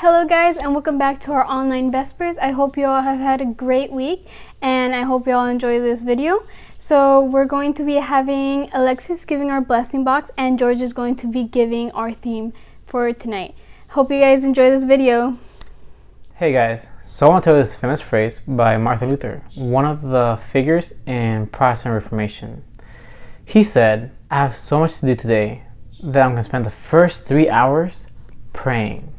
Hello guys, and welcome back to our online Vespers. I hope you all have had a great week and I hope you all enjoy this video. So we're going to be having Alexis giving our blessing box and George is going to be giving our theme for tonight. Hope you guys enjoy this video. Hey guys, so I want to tell you this famous phrase by Martin Luther, one of the figures in Protestant Reformation. He said, "I have so much to do today that I'm going to spend the first 3 hours praying."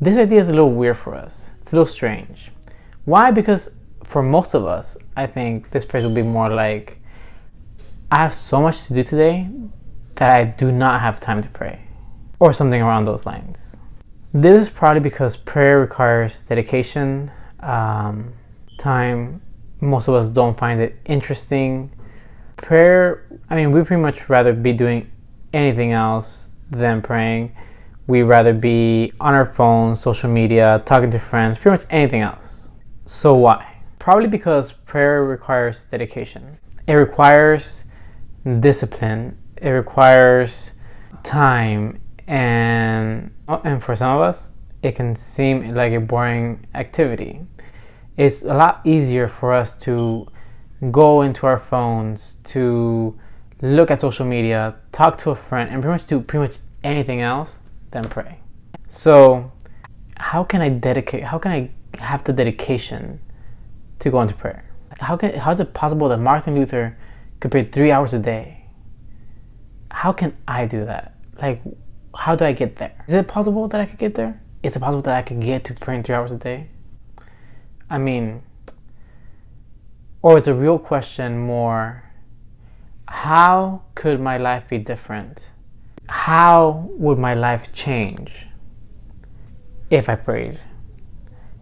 This idea is a little weird for us. It's a little strange. Why? Because for most of us, I think this phrase would be more like, I have so much to do today that I do not have time to pray, or something around those lines. This is probably because prayer requires dedication, time. Most of us don't find it interesting. Prayer, we pretty much rather be doing anything else than praying. We'd rather be on our phones, social media, talking to friends, pretty much anything else. So why? Probably because prayer requires dedication. It requires discipline. It requires time. And for some of us, it can seem like a boring activity. It's a lot easier for us to go into our phones, to look at social media, talk to a friend, and pretty much do anything else than pray. So how can I have the dedication to go into prayer? How is it possible that Martin Luther could pray 3 hours a day? How can I do that? How do I get there? Is it possible that I could get there? Is it possible that I could get to praying 3 hours a day? Or it's a real question more, how could my life be different? How would my life change if I prayed?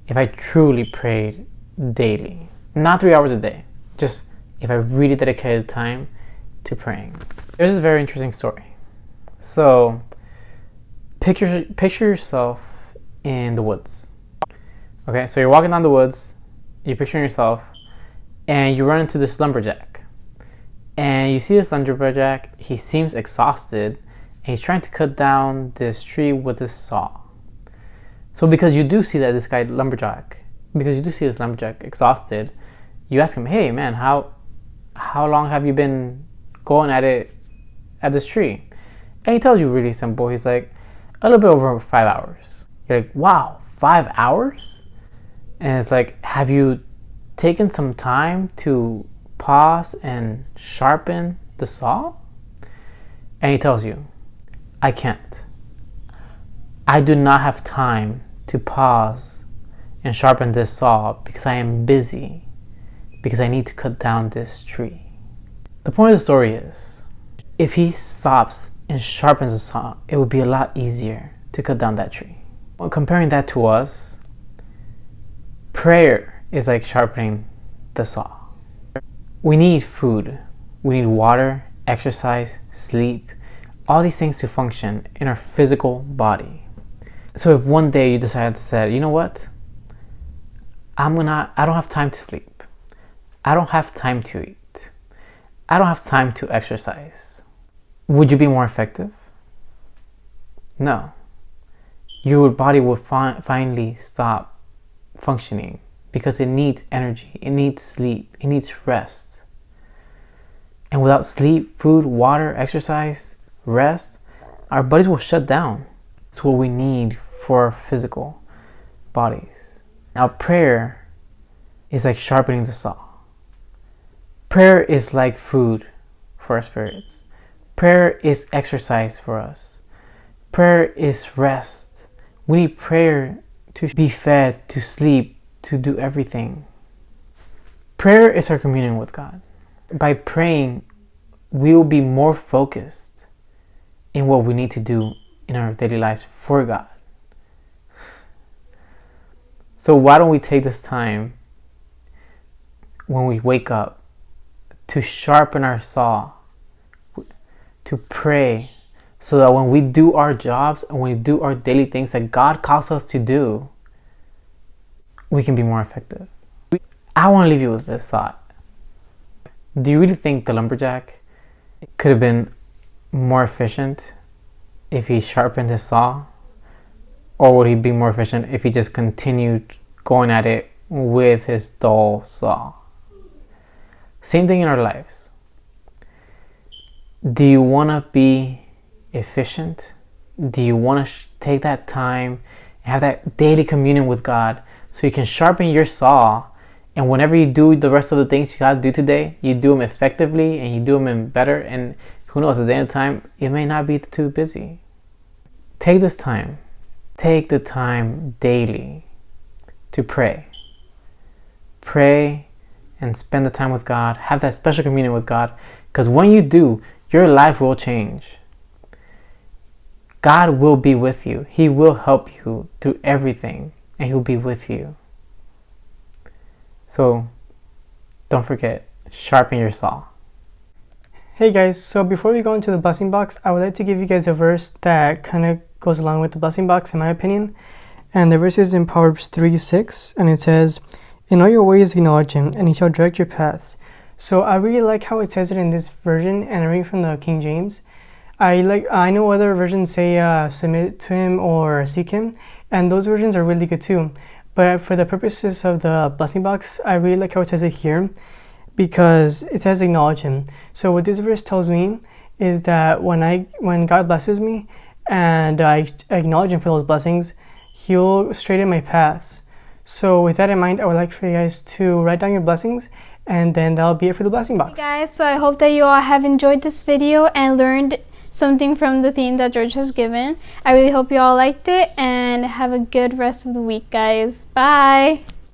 If I truly prayed daily? Not 3 hours a day, just if I really dedicated time to praying. There's a very interesting story. So, picture yourself in the woods. Okay, so you're walking down the woods, you're picturing yourself, and you run into this lumberjack. And you see this lumberjack, he seems exhausted, and he's trying to cut down this tree with this saw. So because you do see this lumberjack exhausted, you ask him, "Hey man, how long have you been going at it at this tree?" And he tells you really simple. He's like, a little bit over 5 hours. You're like, wow, 5 hours? And it's like, have you taken some time to pause and sharpen the saw? And he tells you, I can't. I do not have time to pause and sharpen this saw because I am busy, because I need to cut down this tree. The point of the story is, if he stops and sharpens the saw, it would be a lot easier to cut down that tree. Well, comparing that to us, prayer is like sharpening the saw. We need food, we need water, exercise, sleep, all these things to function in our physical body. So if one day you decide to say, you know what? I don't have time to sleep. I don't have time to eat. I don't have time to exercise. Would you be more effective? No. Your body will finally stop functioning because it needs energy, it needs sleep, it needs rest. And without sleep, food, water, exercise, rest, our bodies will shut down. It's what we need for our physical bodies. Now prayer is like sharpening the saw. Prayer is like food for our spirits. Prayer is exercise for us. Prayer is rest. We need prayer to be fed, to sleep, to do everything. Prayer is our communion with God. By praying, we will be more focused in what we need to do in our daily lives for God. So why don't we take this time when we wake up to sharpen our saw, to pray, so that when we do our jobs and when we do our daily things that God calls us to do, we can be more effective. I want to leave you with this thought. Do you really think the lumberjack could have been more efficient if he sharpened his saw Or would he be more efficient if he just continued going at it with his dull saw? Same thing in our lives. Do you want to be efficient? Do you want to take that time and have that daily communion with God so you can sharpen your saw, and whenever you do the rest of the things you got to do today, you do them effectively and you do them better, and who knows, at the end of time, it may not be too busy. Take this time. Take the time daily to pray. Pray and spend the time with God. Have that special communion with God, because when you do, your life will change. God will be with you. He will help you through everything, and He'll be with you. So, don't forget, sharpen your saw. Hey guys, so before we go into the blessing box, I would like to give you guys a verse that kind of goes along with the blessing box, in my opinion. And the verse is in Proverbs 3:6, and it says, "In all your ways acknowledge Him, and He shall direct your paths." So I really like how it says it in this version, and I read from the King James. I know other versions say submit to Him or seek Him, and those versions are really good too. But for the purposes of the blessing box, I really like how it says it here, because it says acknowledge Him. So what this verse tells me is that when God blesses me and I acknowledge Him for those blessings, He'll straighten my paths. So with that in mind, I would like for you guys to write down your blessings, and then that'll be it for the blessing box. Hey guys, so I hope that you all have enjoyed this video and learned something from the theme that George has given. I really hope you all liked it, and have a good rest of the week, guys. Bye!